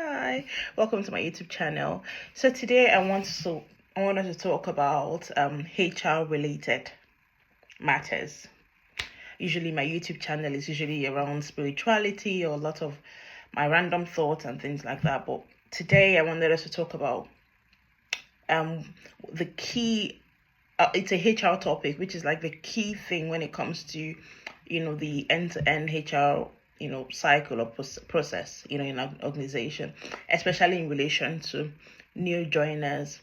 Hi, welcome to my YouTube channel. So today I wanted to talk about HR related matters. Usually my YouTube channel is usually around spirituality or a lot of my random thoughts and things like that. But today I wanted us to talk about the key. It's a HR topic, which is like the key thing when it comes to the end-to-end HR cycle or process in an organization, especially in relation to new joiners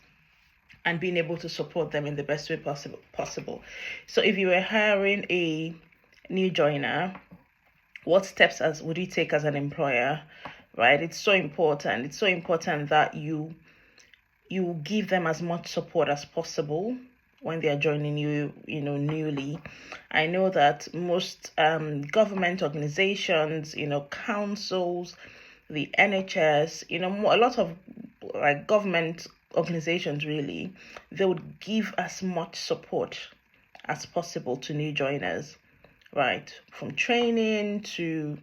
and being able to support them in the best way possible. So if you were hiring a new joiner, what steps would you take as an employer, right? It's so important that you give them as much support as possible when they are joining you, newly. I know that most government organizations, councils, the NHS, a lot of like government organizations really, they would give as much support as possible to new joiners, right? From training to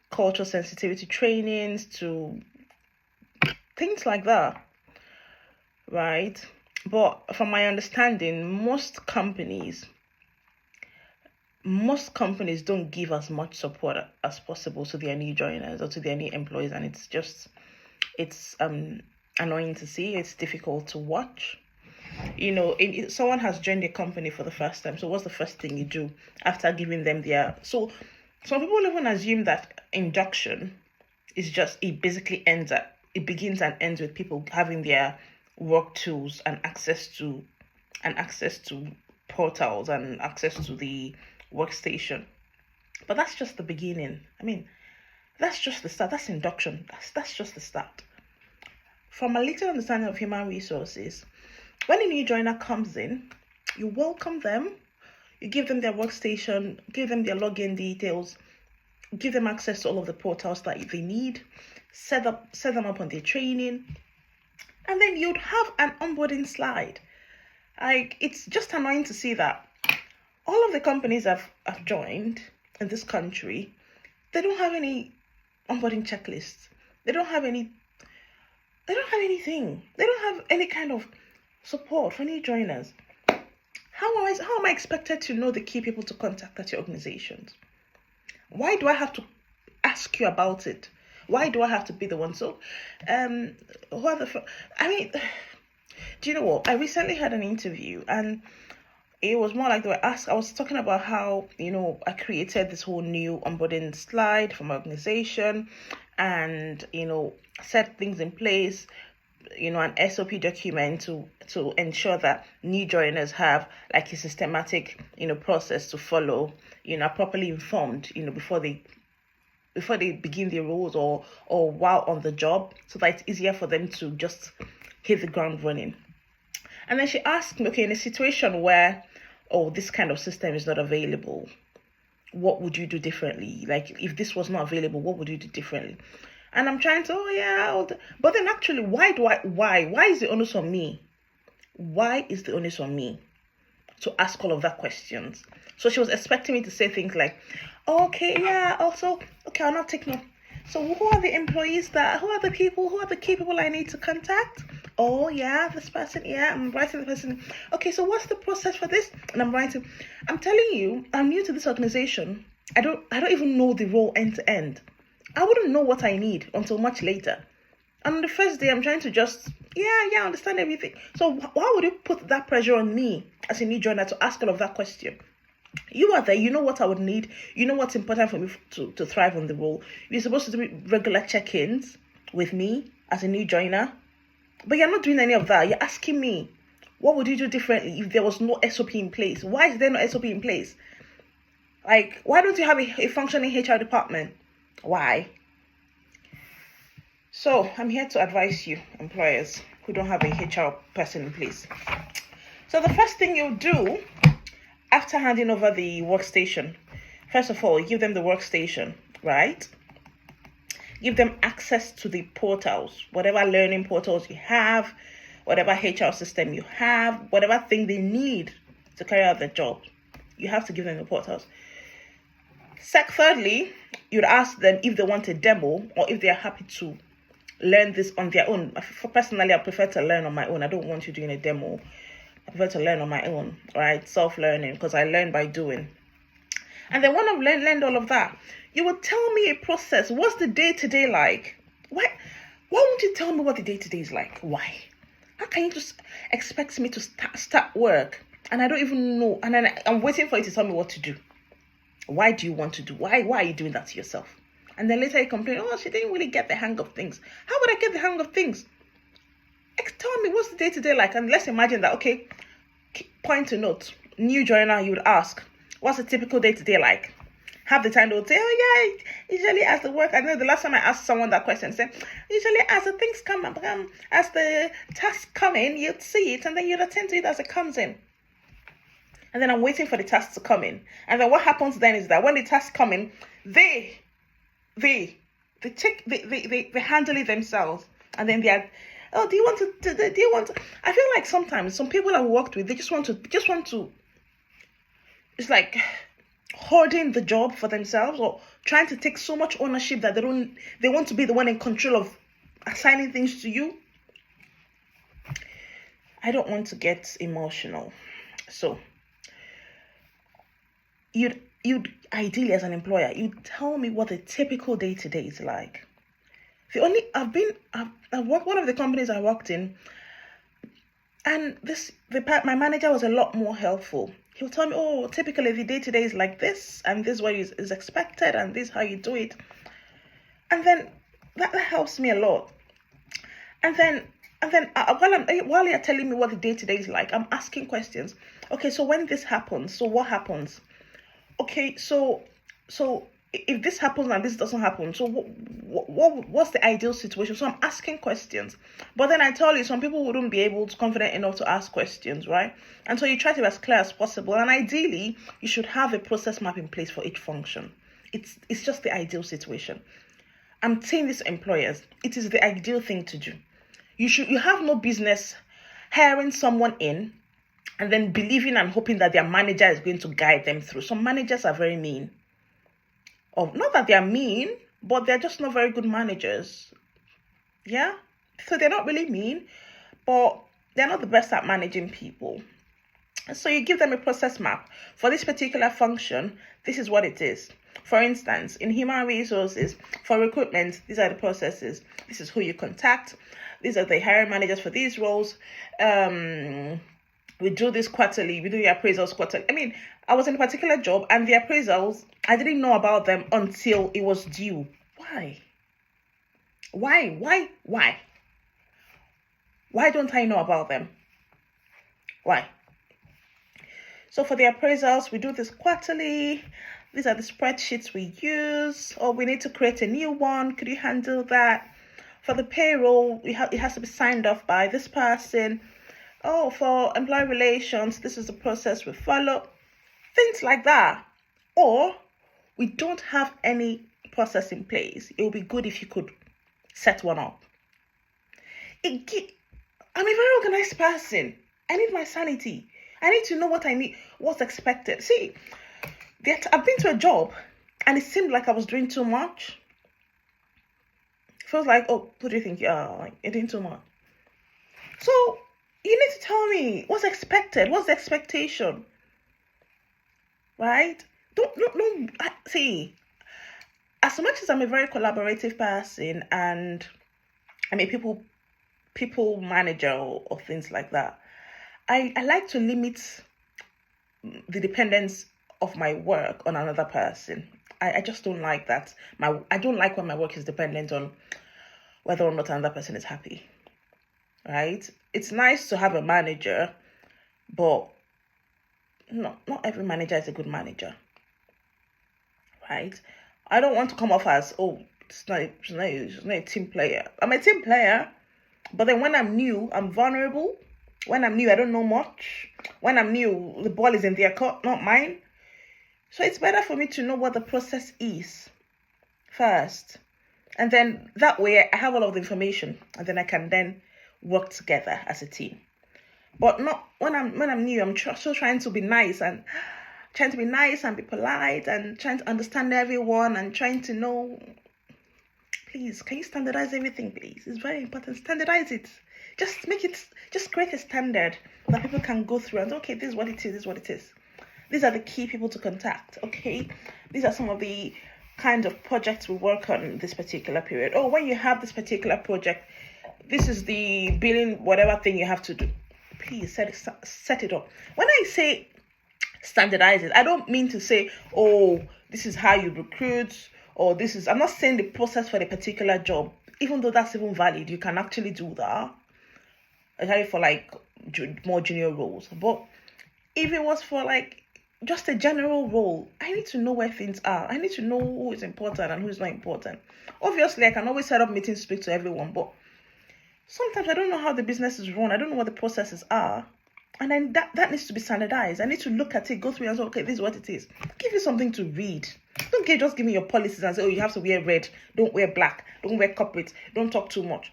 cultural sensitivity trainings to things like that, right? But from my understanding, most companies don't give as much support as possible to their new joiners or to their new employees, and it's annoying to see. It's difficult to watch. Someone has joined a company for the first time. So what's the first thing you do after giving them so some people even assume that induction is just it begins and ends with people having their work tools and access to portals and access to the workstation. But that's just the beginning. I mean, that's just the start. That's induction. That's just the start. From a little understanding of human resources, when a new joiner comes in, you welcome them, you give them their workstation, give them their login details, give them access to all of the portals that they need, set them up on their training, and then you'd have an onboarding slide. Like, it's just annoying to see that all of the companies I've joined in this country, they don't have any onboarding checklists. They don't have anything. They don't have any kind of support for new joiners. How am I expected to know the key people to contact at your organizations? Why do I have to ask you about it? Why do I have to be the one? So, do you know what? I recently had an interview and it was more like I was talking about how, I created this whole new onboarding slide for my organization and, set things in place, an SOP document to ensure that new joiners have like a systematic, process to follow, are properly informed, before they begin their roles or while on the job, so that it's easier for them to just hit the ground running. And then she asked me, okay, in a situation where, this kind of system is not available, what would you do differently? Like, if this was not available, what would you do differently? And I'm trying to, but then actually, why is the onus on me? Why is the onus on me to ask all of that questions? So she was expecting me to say things like, I'll not take no. So who are the employees who are the key people I need to contact? Oh yeah, this person, yeah, I'm writing the person. Okay, so what's the process for this? And I'm telling you, I'm new to this organization. I don't even know the role end to end. I wouldn't know what I need until much later. And on the first day, I'm trying to just, understand everything. So why would you put that pressure on me as a new joiner to ask all of that question? You are there, you know what I would need, you know what's important for me to thrive on the role. You're supposed to do regular check-ins with me as a new joiner, but you're not doing any of that. You're asking me, what would you do differently if there was no SOP in place? Why is there no SOP in place? Like, why don't you have a functioning HR department? Why? So I'm here to advise you, employers who don't have a HR person in place. So the first thing you'll do after handing over the workstation, first of all, give them the workstation, right? Give them access to the portals, whatever learning portals you have, whatever HR system you have, whatever thing they need to carry out their job. You have to give them the portals. Thirdly, you'd ask them if they want a demo or if they are happy to learn this on their own. Personally, I prefer to learn on my own. I don't want you doing a demo. I prefer to learn on my own, right? Self-learning, because I learn by doing. And then when I've learned all of that, you will tell me a process. What's the day-to-day like? Why won't you tell me what the day-to-day is like? Why? How can you just expect me to start work and I don't even know, and then I'm waiting for you to tell me what to do? Why do you want to do? Why are you doing that to yourself? And then later you complain, oh, she didn't really get the hang of things. How would I get the hang of things? Tell me, what's the day-to-day like? And let's imagine that, okay, point to note. New joiner, you would ask, what's a typical day-to-day like? Half the time they would say, oh yeah, usually as the work, I know the last time I asked someone that question, said, usually as the things come up, as the tasks come in, you'd see it and then you'd attend to it as it comes in. And then I'm waiting for the tasks to come in. And then what happens then is that when the tasks come in, they handle it themselves. And then they are, oh, do you want to, I feel like sometimes some people I've worked with, they just want to, it's like hoarding the job for themselves or trying to take so much ownership that they want to be the one in control of assigning things to you. I don't want to get emotional. So you'd ideally, as an employer, you'd tell me what a typical day-to-day is like. I've worked, one of the companies I worked in, and my manager was a lot more helpful. He'll tell me, oh, typically the day-to-day is like this, and this is what is expected, and this is how you do it. And then that helps me a lot. And then while you're telling me what the day-to-day is like, I'm asking questions. Okay, so when this happens, so what happens? Okay, so if this happens and this doesn't happen, so what's the ideal situation? So I'm asking questions. But then I tell you, some people wouldn't be confident enough to ask questions, right? And so you try to be as clear as possible. And ideally, you should have a process map in place for each function. It's just the ideal situation. I'm saying this to employers. It is the ideal thing to do. You have no business hiring someone in and then believing and hoping that their manager is going to guide them through. Some managers are very mean. Or not that they're mean, but they're just not very good managers. Yeah? So they're not really mean, but they're not the best at managing people. So you give them a process map. For this particular function, this is what it is. For instance, in human resources, for recruitment, these are the processes. This is who you contact. These are the hiring managers for these roles. We do this quarterly. We do the appraisals quarterly. I mean, I was in a particular job and the appraisals, I didn't know about them until it was due. Why? Why don't I know about them? Why? So for the appraisals, we do this quarterly. These are the spreadsheets we use. Or we need to create a new one. Could you handle that? For the payroll, it has to be signed off by this person. Oh, for employee relations, this is the process we follow. Things like that. Or we don't have any process in place. It would be good if you could set one up. I'm a very organized person. I need my sanity. I need to know what I need, what's expected. See, I've been to a job and it seemed like I was doing too much. Feels like, oh, what do you think? Yeah, you're doing too much. So you need to tell me what's expected. What's the expectation? Right? Don't see. As much as I'm a very collaborative person and I'm a people manager or things like that, I like to limit the dependence of my work on another person. I just don't like that. I don't like when my work is dependent on whether or not another person is happy. Right? It's nice to have a manager, but not every manager is a good manager. Right? I don't want to come off as, oh, she's not a team player. I'm a team player, but then when I'm new, I'm vulnerable. When I'm new, I don't know much. When I'm new, the ball is in their court, not mine. So it's better for me to know what the process is first. And then that way I have all of the information and then I can then work together as a team. But not when I'm new, I'm still trying to be nice and trying to be nice and be polite and trying to understand everyone and trying to know. Please, can you standardize everything, please? It's very important. Standardize it. Just make it, just create a standard that people can go through and say, okay, this is what it is, this is what it is. These are the key people to contact, okay? These are some of the kind of projects we work on this particular period. Oh, when you have this particular project, this is the billing, whatever thing you have to do. Please set it up. When I say standardize it, I don't mean to say, oh, this is how you recruit, or this is, I'm not saying the process for the particular job, even though that's even valid. You can actually do that, especially for like more junior roles. But if it was for like just a general role, I need to know where things are. I need to know who is important and who is not important. Obviously, I can always set up meetings to speak to everyone, but sometimes I don't know how the business is run. I don't know what the processes are. And then that needs to be standardized. I need to look at it, go through and say, okay, this is what it is. Give you something to read. Don't just give me your policies and say, oh, you have to wear red, don't wear black, don't wear corporate, don't talk too much.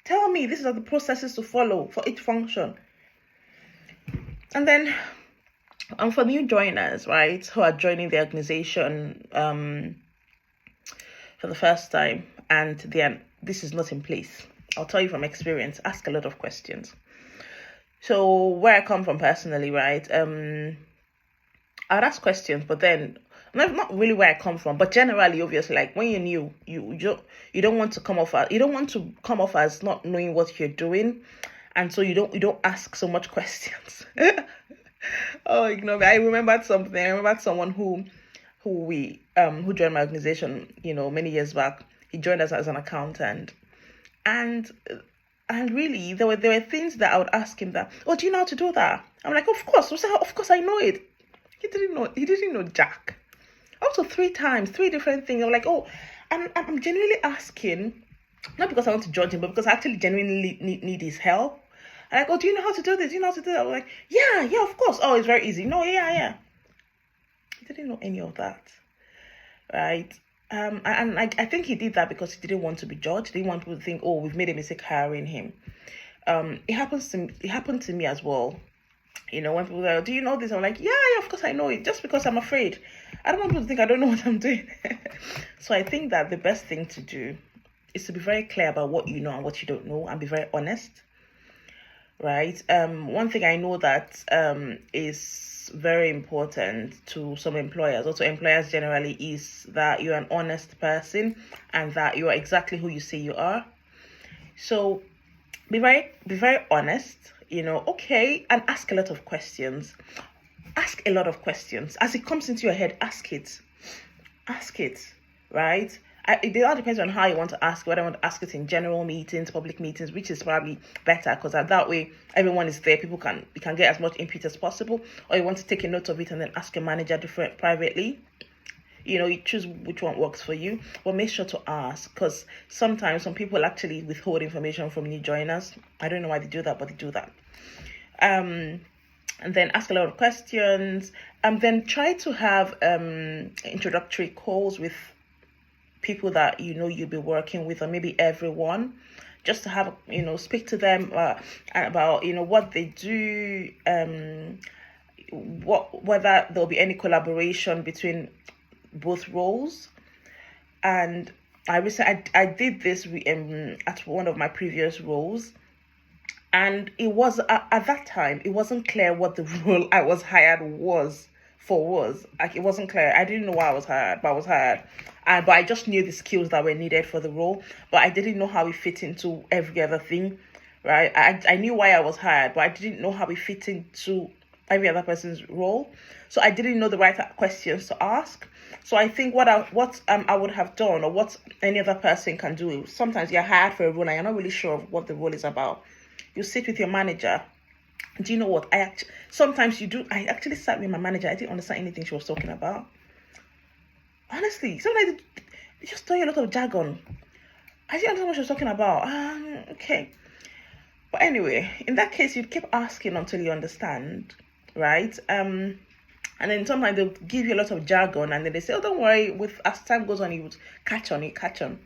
Tell me, these are the processes to follow for each function. And then for new joiners, right, who are joining the organization for the first time and this is not in place, I'll tell you from experience, ask a lot of questions. So where I come from personally, right, I'd ask questions, but then not really where I come from, but generally, obviously, like when you're new, you don't want to come off as not knowing what you're doing, and so you don't ask so much questions. Oh, I remembered something. I remembered someone who joined my organization, many years back. He joined us as an accountant, and really, there were things that I would ask him that, oh, do you know how to do that? I'm like, of course. Of course I know it. He didn't know jack. Also 3 times, 3 different things. I'm like, oh, and I'm genuinely asking, not because I want to judge him, but because I actually genuinely need his help. I'm like, oh, do you know how to do this? Do you know how to do that? I'm like, yeah, of course. Oh, it's very easy. No, yeah. He didn't know any of that, right? And I think he did that because he didn't want to be judged. He didn't want people to think, oh, we've made a mistake hiring him. It happened to me as well. When people go, do you know this? I'm like, yeah, of course I know it. Just because I'm afraid. I don't want people to think I don't know what I'm doing. So I think that the best thing to do is to be very clear about what you know and what you don't know, and be very honest, right? One thing I know that is very important to some employers, also employers generally, is that you're an honest person and that you are exactly who you say you are. So be very honest, okay, and ask a lot of questions. Ask a lot of questions. As it comes into your head, ask it, right? It all depends on how you want to ask, whether I want to ask it in general meetings, public meetings, which is probably better, because that way everyone is there, you can get as much input as possible, or you want to take a note of it and then ask your manager privately. You choose which one works for you, but make sure to ask, because sometimes some people actually withhold information from new joiners. I don't know why they do that, but they do that. And then ask a lot of questions, and then try to have introductory calls with people that you'll be working with, or maybe everyone, just to have speak to them about what they do, whether there'll be any collaboration between both roles. And I did this at one of my previous roles, and it was at that time it wasn't clear what the role I was hired was. Like, it wasn't clear. I didn't know why I was hired, but I was hired, but I just knew the skills that were needed for the role, but I didn't know how it fit into every other thing, right? I knew why I was hired, but I didn't know how it fit into every other person's role. So I didn't know the right questions to ask. So I think what I would have done, or what any other person can do, sometimes you're hired for a role and you're not really sure of what the role is about. You sit with your manager. Do you know what? Sometimes you do. I actually sat with my manager. I didn't understand anything she was talking about. Honestly, sometimes they just tell you a lot of jargon. I didn't understand what she was talking about. Okay. But anyway, in that case, you'd keep asking until you understand, right? And then sometimes they'll give you a lot of jargon, and then they say, oh, don't worry, as time goes on, you would catch on.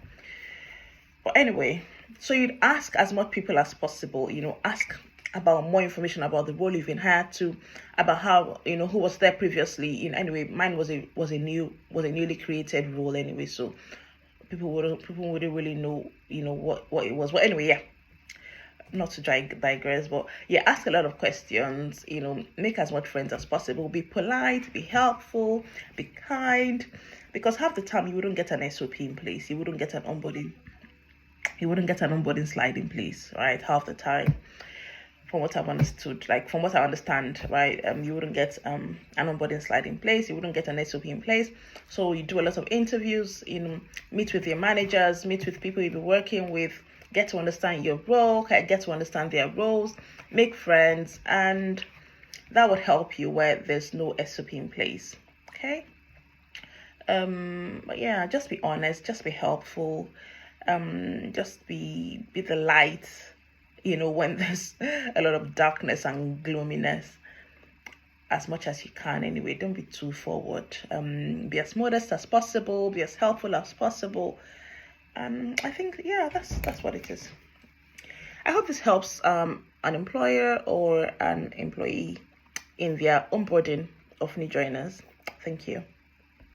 But anyway, so you'd ask as much people as possible, ask about more information about the role you've been hired to, about how, who was there previously. Anyway, mine was a newly created role anyway, so people wouldn't really know, what it was. But anyway, yeah, not to digress, but yeah, ask a lot of questions, make as much friends as possible, be polite, be helpful, be kind, because half the time you wouldn't get an SOP in place, you wouldn't get an onboarding slide in place, right? Half the time, from what I've understood, like from what I understand, right? You wouldn't get an onboarding slide in place, you wouldn't get an SOP in place. So you do a lot of interviews, meet with your managers, meet with people you'll be working with, get to understand your role, get to understand their roles, make friends, and that would help you where there's no SOP in place. Okay. But yeah, just be honest, just be helpful, just be the light, when there's a lot of darkness and gloominess, as much as you can anyway. Don't be too forward. Be as modest as possible, be as helpful as possible. I think, yeah, that's what it is. I hope this helps an employer or an employee in their onboarding of new joiners. Thank you.